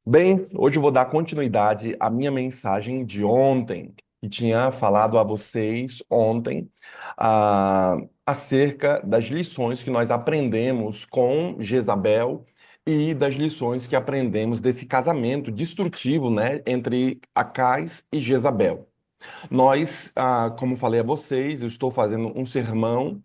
Bem, hoje eu vou dar continuidade à minha mensagem de ontem, que tinha falado a vocês ontem, acerca das lições que nós aprendemos com Jezabel e das lições que aprendemos desse casamento destrutivo, né, entre Acais e Jezabel. Nós, como falei a vocês, eu estou fazendo um sermão,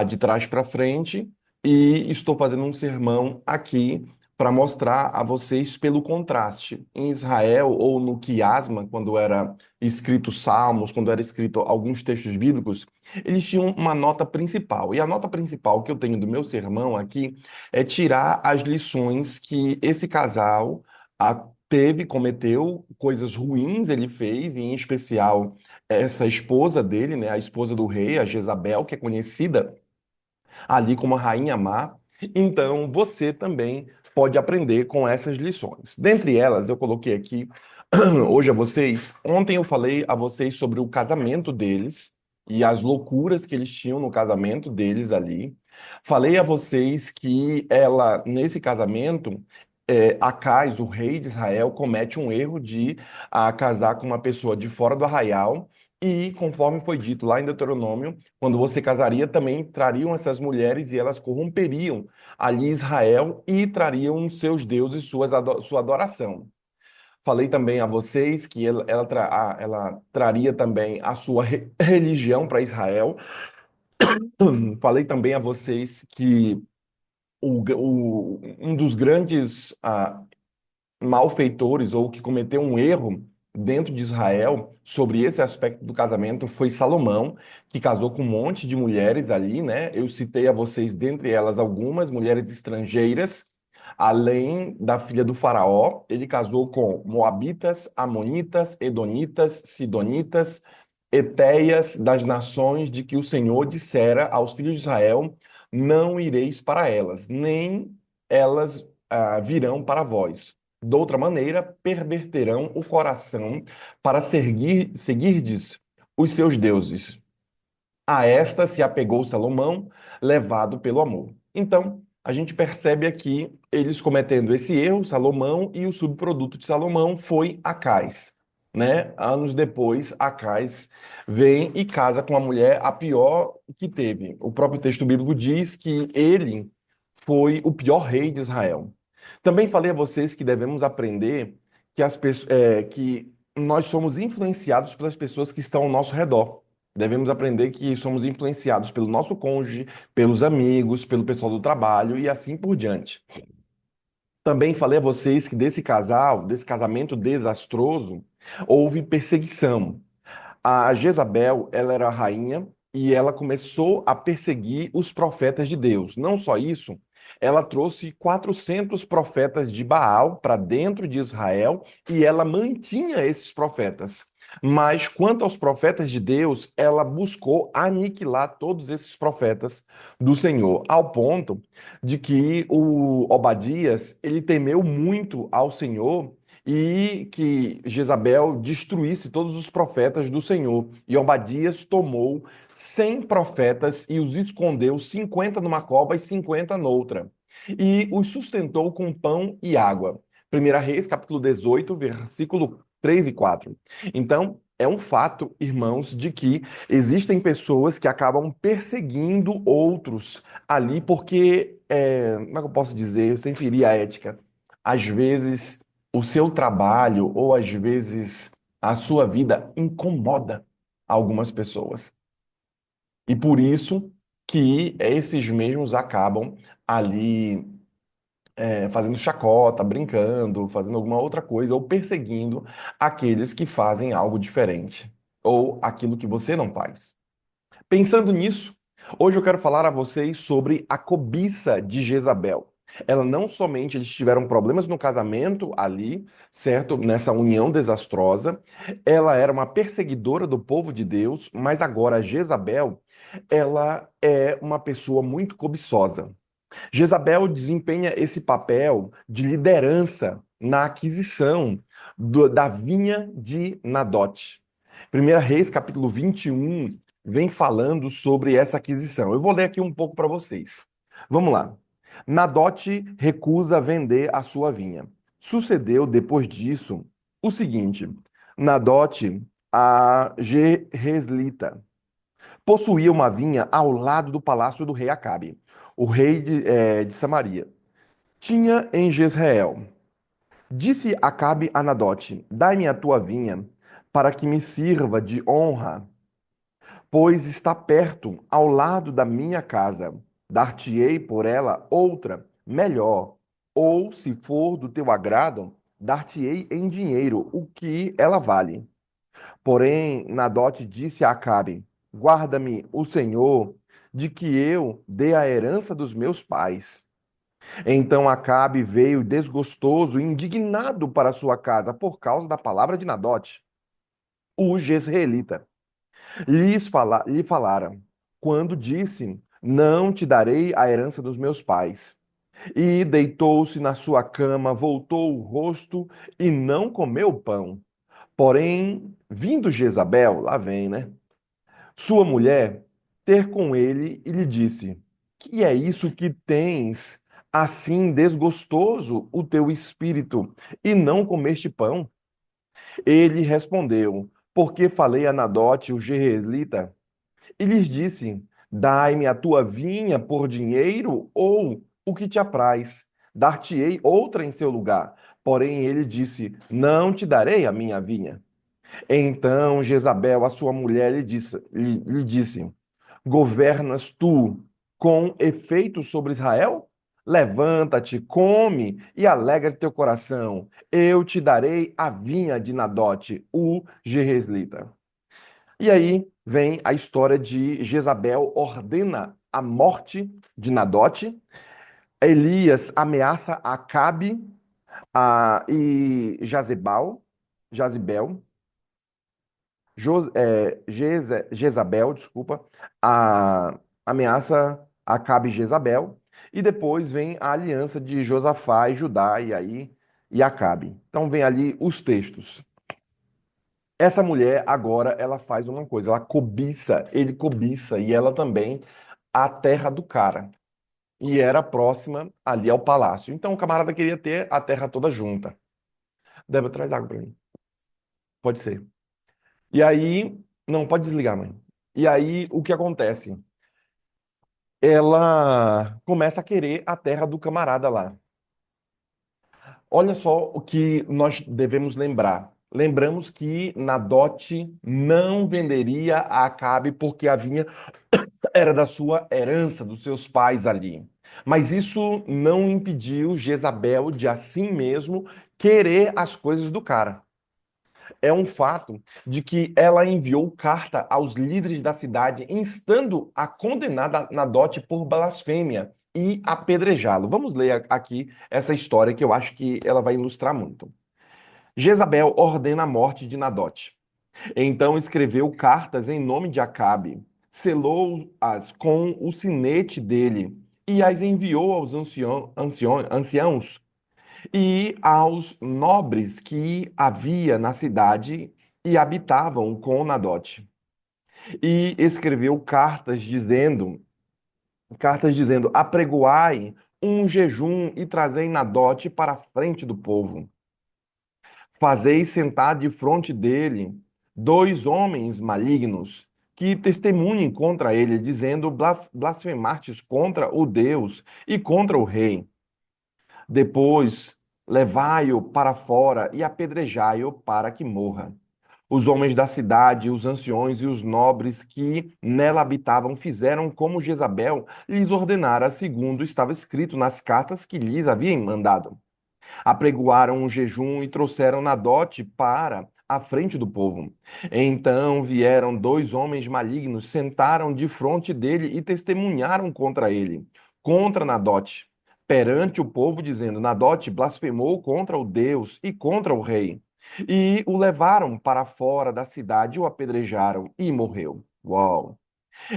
de trás para frente e estou fazendo um sermão aqui para mostrar a vocês pelo contraste. Em Israel, ou no quiasma, quando era escrito Salmos, quando era escrito alguns textos bíblicos, eles tinham uma nota principal. E a nota principal que eu tenho do meu sermão aqui é tirar as lições que esse casal cometeu, coisas ruins ele fez, e em especial essa esposa dele, né, a esposa do rei, a Jezabel, que é conhecida ali como a Rainha Má. Então, você também pode aprender com essas lições. Dentre elas, eu coloquei aqui hoje a vocês. Ontem eu falei a vocês sobre o casamento deles e as loucuras que eles tinham no casamento deles ali. Falei a vocês que ela, nesse casamento, Acais, o rei de Israel, comete um erro de casar com uma pessoa de fora do arraial. E, conforme foi dito lá em Deuteronômio, quando você casaria, também trariam essas mulheres e elas corromperiam ali Israel e trariam seus deuses, sua adoração. Falei também a vocês que ela traria também a sua religião para Israel. Falei também a vocês que um dos grandes malfeitores ou que cometeu um erro dentro de Israel sobre esse aspecto do casamento foi Salomão, que casou com um monte de mulheres ali, né? Eu citei a vocês, dentre elas, algumas mulheres estrangeiras. Além da filha do faraó, ele casou com moabitas, amonitas, edonitas, sidonitas, etéias das nações de que o Senhor dissera aos filhos de Israel: não ireis para elas, nem elas virão para vós. De outra maneira, perverterão o coração para seguirdes os seus deuses. A esta se apegou Salomão, levado pelo amor. Então, a gente percebe aqui eles cometendo esse erro, Salomão, e o subproduto de Salomão foi Acais, né? Anos depois, Acais vem e casa com a mulher a pior que teve. O próprio texto bíblico diz que ele foi o pior rei de Israel. Também falei a vocês que devemos aprender que nós somos influenciados pelas pessoas que estão ao nosso redor. Devemos aprender que somos influenciados pelo nosso cônjuge, pelos amigos, pelo pessoal do trabalho e assim por diante. Também falei a vocês que desse casamento desastroso, houve perseguição. A Jezabel, ela era a rainha e ela começou a perseguir os profetas de Deus. Não só isso, ela trouxe 400 profetas de Baal para dentro de Israel e ela mantinha esses profetas. Mas quanto aos profetas de Deus, ela buscou aniquilar todos esses profetas do Senhor, ao ponto de que o Obadias, ele temeu muito ao Senhor e que Jezabel destruísse todos os profetas do Senhor. E Obadias tomou 100 profetas e os escondeu, 50 numa cova e 50 noutra. E os sustentou com pão e água. 1 Reis, capítulo 18, versículo 3 e 4. Então, é um fato, irmãos, de que existem pessoas que acabam perseguindo outros ali porque, como é que eu posso dizer, sem ferir a ética, às vezes o seu trabalho ou às vezes a sua vida incomoda algumas pessoas. E por isso que esses mesmos acabam ali fazendo chacota, brincando, fazendo alguma outra coisa ou perseguindo aqueles que fazem algo diferente ou aquilo que você não faz. Pensando nisso, hoje eu quero falar a vocês sobre a cobiça de Jezabel. Ela não somente eles tiveram problemas no casamento ali, certo? Nessa união desastrosa, ela era uma perseguidora do povo de Deus, mas agora Jezabel, ela é uma pessoa muito cobiçosa. Jezabel desempenha esse papel de liderança na aquisição da vinha de Nadote. 1 Reis, capítulo 21, vem falando sobre essa aquisição. Eu vou ler aqui um pouco para vocês. Vamos lá. Nadote recusa vender a sua vinha. Sucedeu depois disso o seguinte: Nadote, a Jezreelita, possuía uma vinha ao lado do palácio do rei Acabe, o rei de Samaria. Tinha em Jezreel. Disse Acabe a Nadote: Dai-me a tua vinha, para que me sirva de honra, pois está perto, ao lado da minha casa. Dar-te-ei por ela outra, melhor, ou, se for do teu agrado, dar-te-ei em dinheiro o que ela vale. Porém, Nadote disse a Acabe: Guarda-me o Senhor de que eu dê a herança dos meus pais. Então Acabe veio desgostoso e indignado para sua casa por causa da palavra de Nadote, o jezreelita. Lhe falara, quando disse: Não te darei a herança dos meus pais. E deitou-se na sua cama, voltou o rosto e não comeu pão. Porém, vindo Jezabel, lá vem, né? Sua mulher, ter com ele e lhe disse: Que é isso que tens assim desgostoso o teu espírito e não comeste pão? Ele respondeu: Porque falei a Nadote, o jezreelita, e lhes disse: Dai-me a tua vinha por dinheiro ou o que te apraz. Dar-te-ei outra em seu lugar. Porém, ele disse: Não te darei a minha vinha. Então Jezabel, a sua mulher, lhe disse: Governas tu com efeito sobre Israel? Levanta-te, come e alegra teu coração. Eu te darei a vinha de Nadote, o jezreelita. E aí vem a história de Jezabel ordena a morte de Nadote. Elias ameaça Acabe e Jazebel, Jezabel, desculpa, a ameaça Acabe e Jezabel, e depois vem a aliança de Josafá e Judá e Acabe. Então vem ali os textos. Essa mulher agora ela faz uma coisa, ela cobiça, ele cobiça e ela também a terra do cara. E era próxima ali ao palácio. Então o camarada queria ter a terra toda junta. Débora, traz água para mim. Pode ser. E aí, não, pode desligar, mãe. E aí, o que acontece? Ela começa a querer a terra do camarada lá. Olha só o que nós devemos lembrar. Lembramos que Nadote não venderia a Acabe porque a vinha era da sua herança, dos seus pais ali. Mas isso não impediu Jezabel de assim mesmo querer as coisas do cara. É um fato de que ela enviou carta aos líderes da cidade, instando a condenar Nadote por blasfêmia e apedrejá-lo. Vamos ler aqui essa história que eu acho que ela vai ilustrar muito. Jezabel ordena a morte de Nadote. Então escreveu cartas em nome de Acabe, selou-as com o sinete dele e as enviou aos anciãos e aos nobres que havia na cidade e habitavam com Nadote. E escreveu cartas dizendo, apregoai um jejum e trazei Nadote para a frente do povo. Fazei sentar de frente dele dois homens malignos que testemunhem contra ele, dizendo blasfemastes contra o Deus e contra o rei. Depois, levai-o para fora e apedrejai-o para que morra. Os homens da cidade, os anciões e os nobres que nela habitavam fizeram como Jezabel lhes ordenara, segundo estava escrito nas cartas que lhes havia mandado. Apregoaram um jejum e trouxeram Nadote para a frente do povo. Então vieram dois homens malignos, sentaram de frente dele e testemunharam contra ele, contra Nadote, perante o povo, dizendo: Nadote blasfemou contra o Deus e contra o rei. E o levaram para fora da cidade, o apedrejaram e morreu. Uau!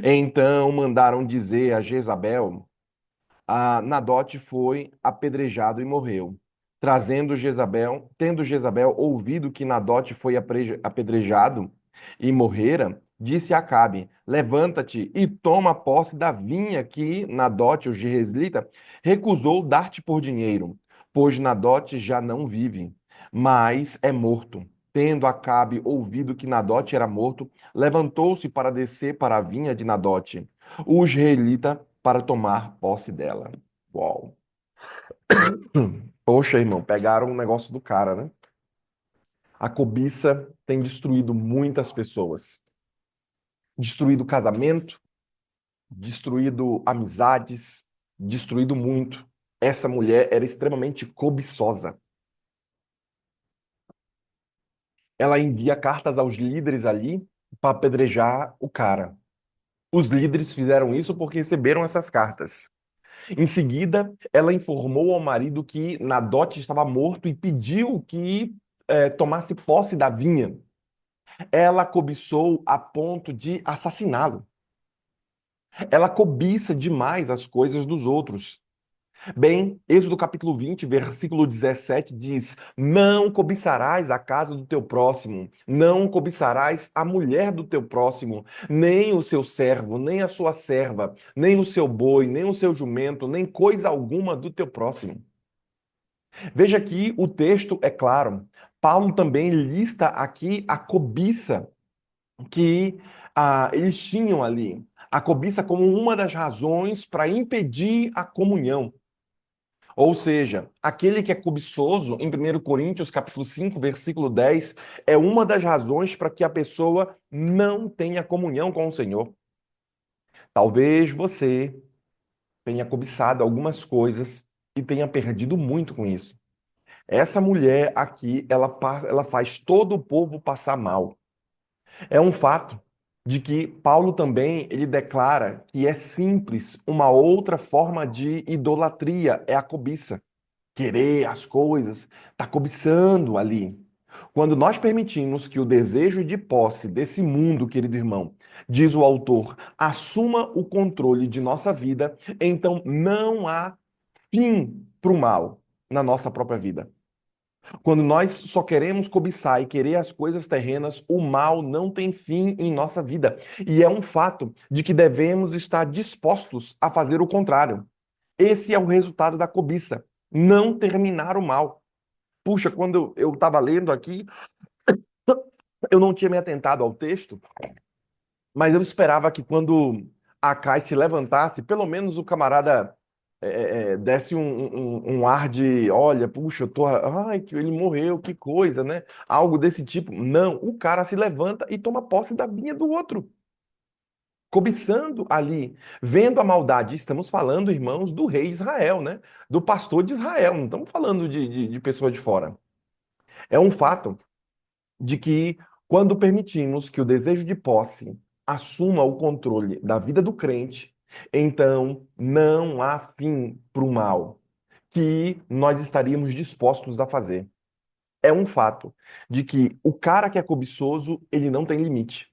Então mandaram dizer a Jezabel: Nadote foi apedrejado e morreu. Tendo Jezabel ouvido que Nadote foi apedrejado e morrera, disse a Acabe: Levanta-te e toma posse da vinha que Nadote, o jezreelita, recusou dar-te por dinheiro. pois Nadote já não vive, mas é morto. Tendo Acabe ouvido que Nadote era morto, levantou-se para descer para a vinha de Nadote, o israelita, para tomar posse dela. Uau. Poxa, irmão, pegaram o negócio do cara, né? A cobiça tem destruído muitas pessoas. Destruído casamento, destruído amizades, destruído muito. Essa mulher era extremamente cobiçosa. Ela envia cartas aos líderes ali para apedrejar o cara. Os líderes fizeram isso porque receberam essas cartas. Em seguida, ela informou ao marido que Nadote estava morto e pediu que tomasse posse da vinha. Ela cobiçou a ponto de assassiná-lo. Ela cobiça demais as coisas dos outros. Bem, Êxodo capítulo 20, versículo 17 diz: Não cobiçarás a casa do teu próximo, não cobiçarás a mulher do teu próximo, nem o seu servo, nem a sua serva, nem o seu boi, nem o seu jumento, nem coisa alguma do teu próximo. Veja que o texto é claro. Paulo também lista aqui a cobiça que eles tinham ali. A cobiça como uma das razões para impedir a comunhão. Ou seja, aquele que é cobiçoso, em 1 Coríntios capítulo 5, versículo 10, é uma das razões para que a pessoa não tenha comunhão com o Senhor. Talvez você tenha cobiçado algumas coisas e tenha perdido muito com isso. Essa mulher aqui, ela faz todo o povo passar mal. É um fato de que Paulo também ele declara que é simples uma outra forma de idolatria, é a cobiça. Querer as coisas, tá cobiçando ali. Quando nós permitimos que o desejo de posse desse mundo, querido irmão, diz o autor, assuma o controle de nossa vida, então não há fim para o mal na nossa própria vida. Quando nós só queremos cobiçar e querer as coisas terrenas, o mal não tem fim em nossa vida. E é um fato de que devemos estar dispostos a fazer o contrário. Esse é o resultado da cobiça, não terminar o mal. Puxa, quando eu estava lendo aqui, eu não tinha me atentado ao texto, mas eu esperava que quando a Kai se levantasse, pelo menos o camarada desse um ar de, olha, puxa, eu tô, ai, que ele morreu, que coisa, né? Algo desse tipo. Não, o cara se levanta e toma posse da vinha do outro, cobiçando ali, vendo a maldade. Estamos falando, irmãos, do rei de Israel, né? Do pastor de Israel, não estamos falando de pessoa de fora. É um fato de que, quando permitimos que o desejo de posse assuma o controle da vida do crente, então não há fim para o mal que nós estaríamos dispostos a fazer. É um fato de que o cara que é cobiçoso, ele não tem limite.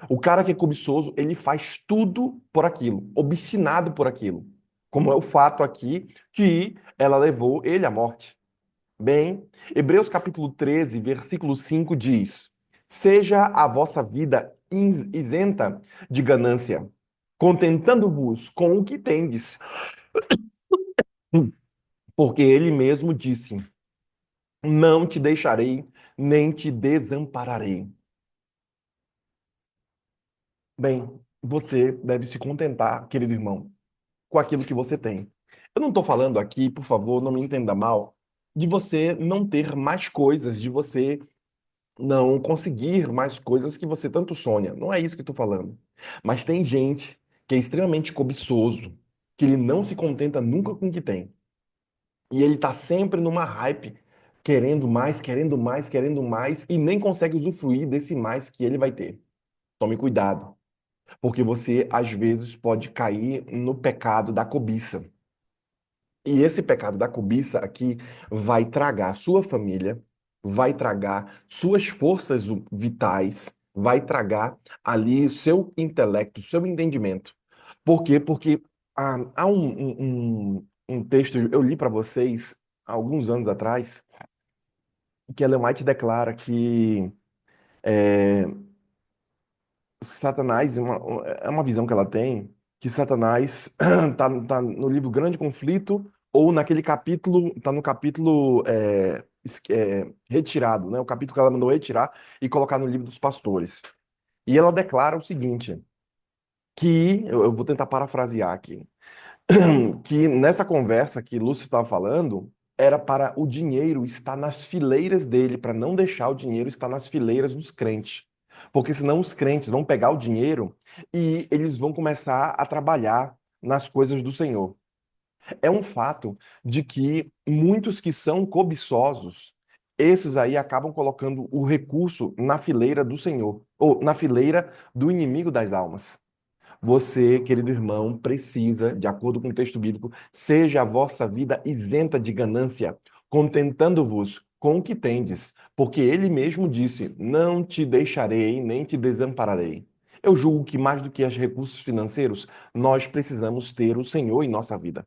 O cara que é cobiçoso, ele faz tudo por aquilo, obstinado por aquilo. Como é o fato aqui que ela levou ele à morte. Bem, Hebreus capítulo 13, versículo 5 diz: Seja a vossa vida isenta de ganância, contentando-vos com o que tendes, porque ele mesmo disse: Não te deixarei, nem te desampararei. Bem, você deve se contentar, querido irmão, com aquilo que você tem. Eu não estou falando aqui, por favor, não me entenda mal, de você não ter mais coisas, de você não conseguir mais coisas que você tanto sonha. Não é isso que eu tô falando. Mas tem gente que é extremamente cobiçoso, que ele não se contenta nunca com o que tem. E ele tá sempre numa hype, querendo mais, querendo mais, querendo mais, e nem consegue usufruir desse mais que ele vai ter. Tome cuidado, porque você às vezes pode cair no pecado da cobiça. E esse pecado da cobiça aqui vai tragar sua família, vai tragar suas forças vitais, vai tragar ali seu intelecto, seu entendimento. Por quê? Porque há um texto, eu li para vocês há alguns anos atrás, que Ellen White declara que é, Satanás, é uma visão que ela tem, que Satanás tá no livro Grande Conflito, ou naquele capítulo, tá no capítulo retirado, né? O capítulo que ela mandou retirar e colocar no livro dos pastores. E ela declara o seguinte, que eu vou tentar parafrasear aqui, que nessa conversa que Lúcio estava falando, era para o dinheiro estar nas fileiras dele, para não deixar o dinheiro estar nas fileiras dos crentes. Porque senão os crentes vão pegar o dinheiro e eles vão começar a trabalhar nas coisas do Senhor. É um fato de que muitos que são cobiçosos, esses aí acabam colocando o recurso na fileira do Senhor, ou na fileira do inimigo das almas. Você, querido irmão, precisa, de acordo com o texto bíblico, seja a vossa vida isenta de ganância, contentando-vos com o que tendes, porque ele mesmo disse: Não te deixarei, nem te desampararei. Eu julgo que mais do que os recursos financeiros, nós precisamos ter o Senhor em nossa vida.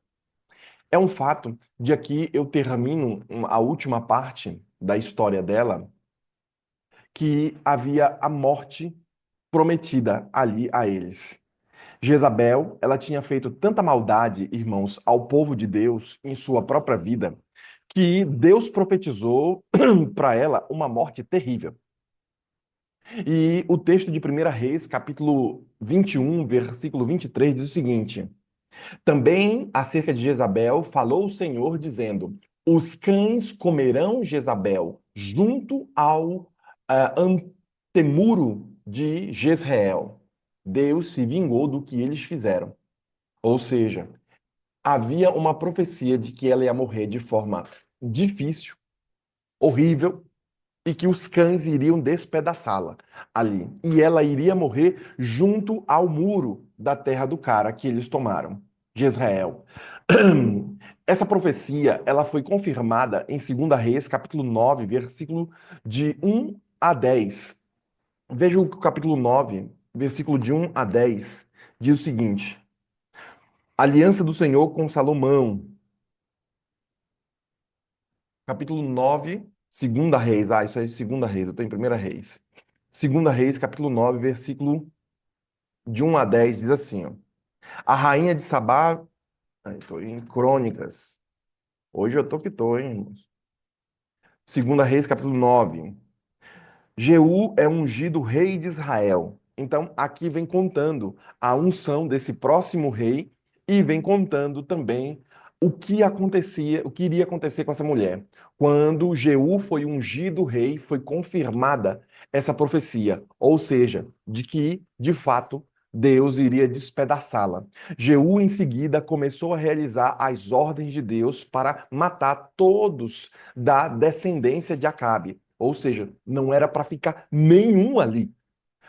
É um fato de aqui eu termino a última parte da história dela, que havia a morte prometida ali a eles. Jezabel, ela tinha feito tanta maldade, irmãos, ao povo de Deus em sua própria vida, que Deus profetizou para ela uma morte terrível. E o texto de 1 Reis, capítulo 21, versículo 23, diz o seguinte: Também acerca de Jezabel falou o Senhor, dizendo: Os cães comerão Jezabel junto ao antemuro de Jezreel. Deus se vingou do que eles fizeram. Ou seja, havia uma profecia de que ela ia morrer de forma difícil, horrível, e que os cães iriam despedaçá-la ali. E ela iria morrer junto ao muro da terra do cara que eles tomaram, de Israel. Essa profecia, ela foi confirmada em 2 Reis, capítulo 9, versículo de 1 a 10. Veja o capítulo 9, versículo de 1 a 10, diz o seguinte: Aliança do Senhor com Salomão. Capítulo 9, Segunda Reis. Ah, isso aí é Segunda Reis, eu estou em Primeira Reis. Segunda Reis, capítulo 9, versículo de 1 a 10, diz assim, ó. A rainha de Sabá... Estou em Crônicas. Hoje eu tô que tô, hein? Segunda Reis, capítulo 9. Jeú é ungido rei de Israel. Então, aqui vem contando a unção desse próximo rei e vem contando também o que acontecia, o que iria acontecer com essa mulher. Quando Jeú foi ungido rei, foi confirmada essa profecia, ou seja, de que, de fato, Deus iria despedaçá-la. Jeú, em seguida, começou a realizar as ordens de Deus para matar todos da descendência de Acabe. Ou seja, não era para ficar nenhum ali.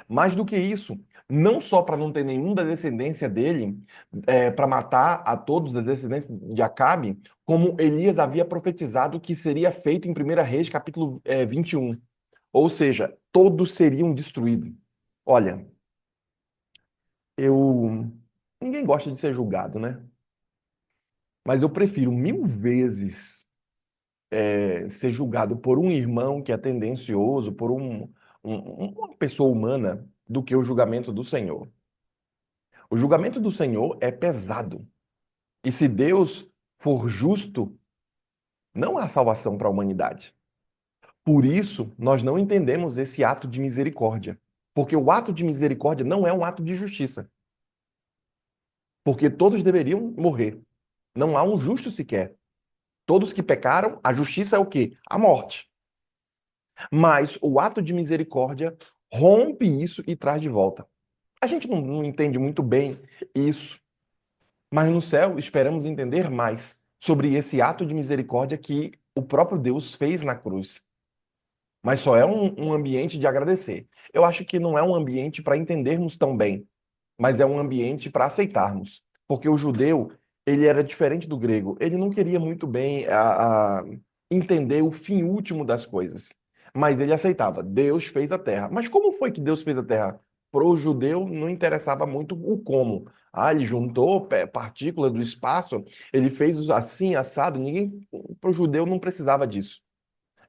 Mais do que isso, não só para não ter nenhum da descendência dele, para matar a todos da descendência de Acabe, como Elias havia profetizado que seria feito em 1 Reis, capítulo 21. Ou seja, todos seriam destruídos. Olha, eu. Ninguém gosta de ser julgado, né? Mas eu prefiro mil vezes ser julgado por um irmão que é tendencioso, por uma pessoa humana, do que o julgamento do Senhor. O julgamento do Senhor é pesado. E se Deus for justo, não há salvação para a humanidade. Por isso, nós não entendemos esse ato de misericórdia. Porque o ato de misericórdia não é um ato de justiça. Porque todos deveriam morrer. Não há um justo sequer. Todos que pecaram, a justiça é o quê? A morte. Mas o ato de misericórdia rompe isso e traz de volta. A gente não entende muito bem isso, mas no céu esperamos entender mais sobre esse ato de misericórdia que o próprio Deus fez na cruz. Mas só é um ambiente de agradecer. Eu acho que não é um ambiente para entendermos tão bem, mas é um ambiente para aceitarmos. Porque o judeu, ele era diferente do grego. Ele não queria muito bem entender o fim último das coisas. Mas ele aceitava. Deus fez a terra. Mas como foi que Deus fez a terra? Para o judeu não interessava muito o como. Ah, ele juntou partículas do espaço, ele fez assim, assado. Ninguém, para o judeu não precisava disso.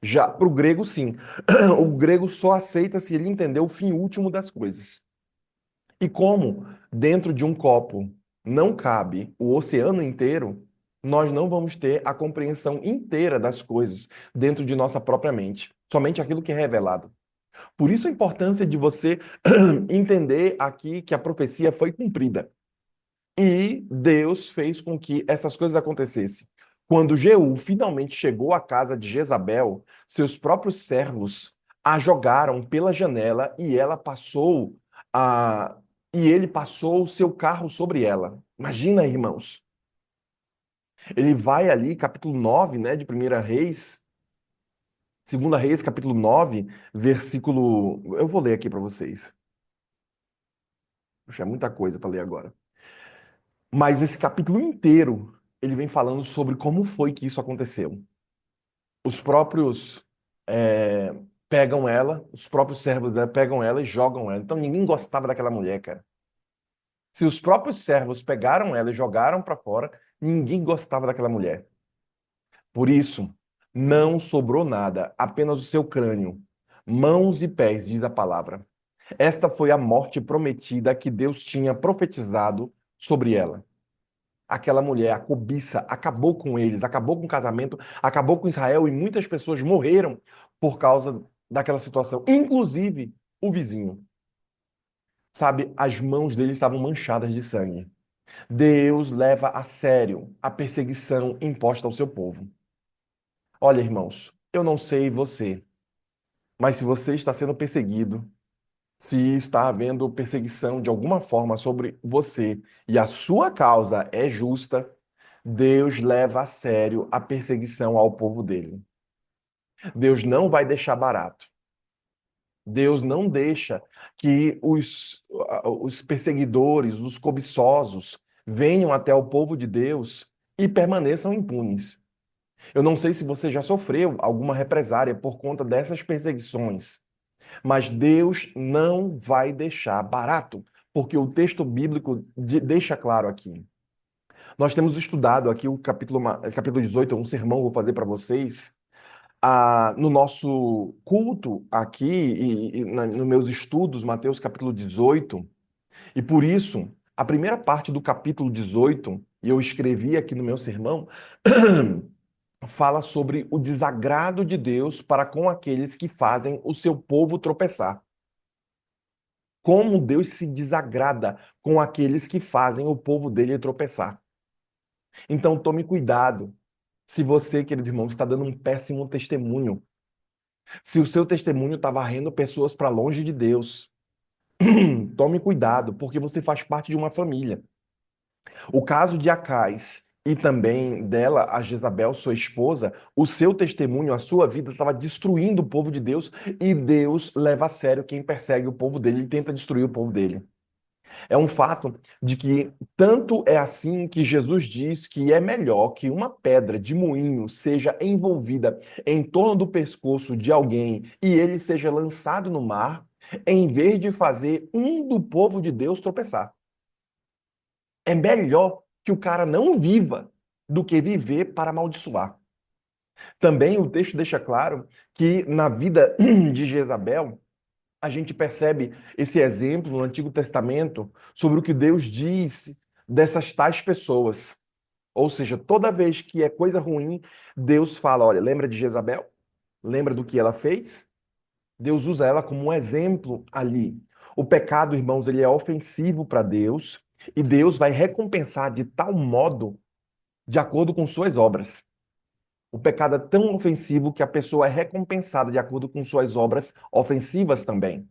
Já para o grego, sim. O grego só aceita se ele entender o fim último das coisas. E como dentro de um copo não cabe o oceano inteiro, nós não vamos ter a compreensão inteira das coisas dentro de nossa própria mente, somente aquilo que é revelado. Por isso a importância de você entender aqui que a profecia foi cumprida. E Deus fez com que essas coisas acontecessem. Quando Jeú finalmente chegou à casa de Jezabel, seus próprios servos a jogaram pela janela e ela passou a e ele passou o seu carro sobre ela. Imagina, irmãos. Ele vai ali, capítulo 9, né, de Primeira Reis, Segunda Reis, capítulo 9, versículo. Eu vou ler aqui para vocês. Puxa, é muita coisa para ler agora. Mas esse capítulo inteiro, ele vem falando sobre como foi que isso aconteceu. Os próprios é, pegam ela, os próprios servos dela pegam ela e jogam ela. Então ninguém gostava daquela mulher, cara. Se os próprios servos pegaram ela e jogaram para fora, ninguém gostava daquela mulher. Por isso, não sobrou nada, apenas o seu crânio, mãos e pés, diz a palavra. Esta foi a morte prometida que Deus tinha profetizado sobre ela. Aquela mulher, a cobiça, acabou com eles, acabou com o casamento, acabou com Israel e muitas pessoas morreram por causa daquela situação, inclusive o vizinho. Sabe, as mãos dele estavam manchadas de sangue. Deus leva a sério a perseguição imposta ao seu povo. Olha, irmãos, eu não sei você, mas se você está sendo perseguido, se está havendo perseguição de alguma forma sobre você e a sua causa é justa, Deus leva a sério a perseguição ao povo dele. Deus não vai deixar barato. Deus não deixa que os perseguidores, os cobiçosos, venham até o povo de Deus e permaneçam impunes. Eu não sei se você já sofreu alguma represária por conta dessas perseguições, mas Deus não vai deixar barato, porque o texto bíblico deixa claro aqui. Nós temos estudado aqui o capítulo 18, um sermão que eu vou fazer para vocês, no nosso culto aqui nos meus estudos, Mateus capítulo 18, e por isso, a primeira parte do capítulo 18, e eu escrevi aqui no meu sermão, fala sobre o desagrado de Deus para com aqueles que fazem o seu povo tropeçar. Como Deus se desagrada com aqueles que fazem o povo dele tropeçar. Então tome cuidado. Se você, querido irmão, está dando um péssimo testemunho, se o seu testemunho está varrendo pessoas para longe de Deus, tome cuidado, porque você faz parte de uma família. O caso de Acais e também dela, a Jezabel, sua esposa, o seu testemunho, a sua vida estava destruindo o povo de Deus e Deus leva a sério quem persegue o povo dele e tenta destruir o povo dele. É um fato de que tanto é assim que Jesus diz que é melhor que uma pedra de moinho seja envolvida em torno do pescoço de alguém e ele seja lançado no mar, em vez de fazer um do povo de Deus tropeçar. É melhor que o cara não viva do que viver para amaldiçoar. Também o texto deixa claro que na vida de Jezabel, a gente percebe esse exemplo no Antigo Testamento sobre o que Deus diz dessas tais pessoas. Ou seja, toda vez que é coisa ruim, Deus fala: olha, lembra de Jezabel? Lembra do que ela fez? Deus usa ela como um exemplo ali. O pecado, irmãos, ele é ofensivo para Deus e Deus vai recompensar de tal modo de acordo com suas obras. O pecado é tão ofensivo que a pessoa é recompensada de acordo com suas obras ofensivas também.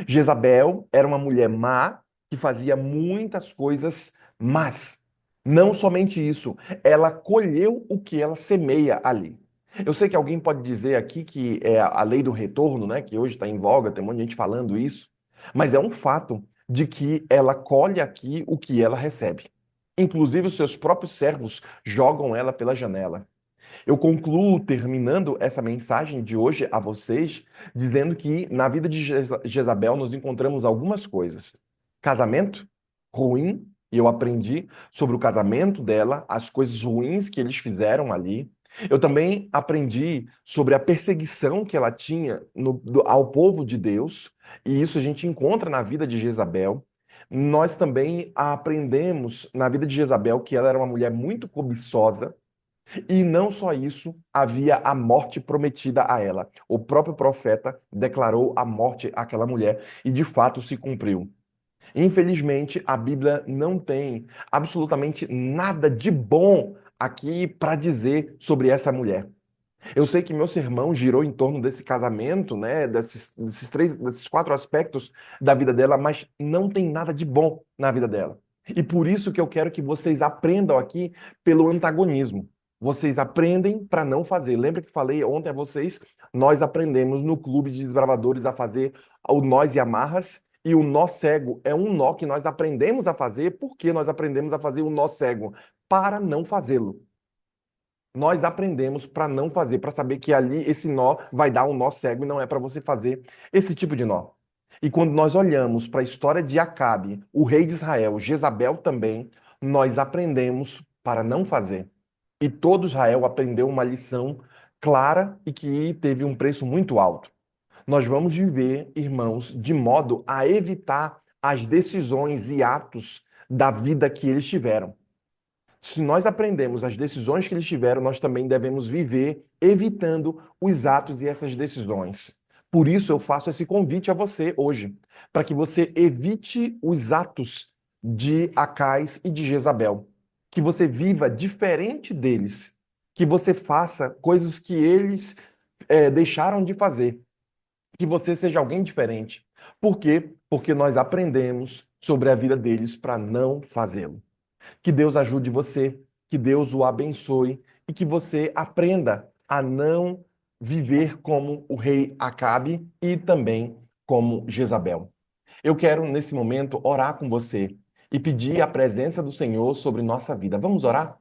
Jezabel era uma mulher má que fazia muitas coisas más. Não somente isso, ela colheu o que ela semeia ali. Eu sei que alguém pode dizer aqui que é a lei do retorno, né, que hoje está em voga, tem um monte de gente falando isso, mas é um fato de que ela colhe aqui o que ela recebe. Inclusive, os seus próprios servos jogam ela pela janela. Eu concluo terminando essa mensagem de hoje a vocês, dizendo que na vida de Jezabel nós encontramos algumas coisas. Casamento ruim, e eu aprendi sobre o casamento dela, as coisas ruins que eles fizeram ali. Eu também aprendi sobre a perseguição que ela tinha ao povo de Deus, e isso a gente encontra na vida de Jezabel. Nós também aprendemos na vida de Jezabel que ela era uma mulher muito cobiçosa, e não só isso, havia a morte prometida a ela. O próprio profeta declarou a morte àquela mulher e de fato se cumpriu. Infelizmente, a Bíblia não tem absolutamente nada de bom aqui para dizer sobre essa mulher. Eu sei que meu sermão girou em torno desse casamento, né, desses quatro aspectos da vida dela, mas não tem nada de bom na vida dela. E por isso que eu quero que vocês aprendam aqui pelo antagonismo. Vocês aprendem para não fazer. Lembra que falei ontem a vocês? Nós aprendemos no Clube de Desbravadores a fazer o nós e amarras, e o nó cego é um nó que nós aprendemos a fazer. Por que nós aprendemos a fazer o nó cego? Para não fazê-lo. Nós aprendemos para não fazer, para saber que ali esse nó vai dar um nó cego e não é para você fazer esse tipo de nó. E quando nós olhamos para a história de Acabe, o rei de Israel, Jezabel também, nós aprendemos para não fazer. E todo Israel aprendeu uma lição clara e que teve um preço muito alto. Nós vamos viver, irmãos, de modo a evitar as decisões e atos da vida que eles tiveram. Se nós aprendemos as decisões que eles tiveram, nós também devemos viver evitando os atos e essas decisões. Por isso eu faço esse convite a você hoje, para que você evite os atos de Acais e de Jezabel, que você viva diferente deles, que você faça coisas que eles deixaram de fazer, que você seja alguém diferente. Por quê? Porque nós aprendemos sobre a vida deles para não fazê-lo. Que Deus ajude você, que Deus o abençoe e que você aprenda a não viver como o rei Acabe e também como Jezabel. Eu quero, nesse momento, orar com você e pedir a presença do Senhor sobre nossa vida. Vamos orar?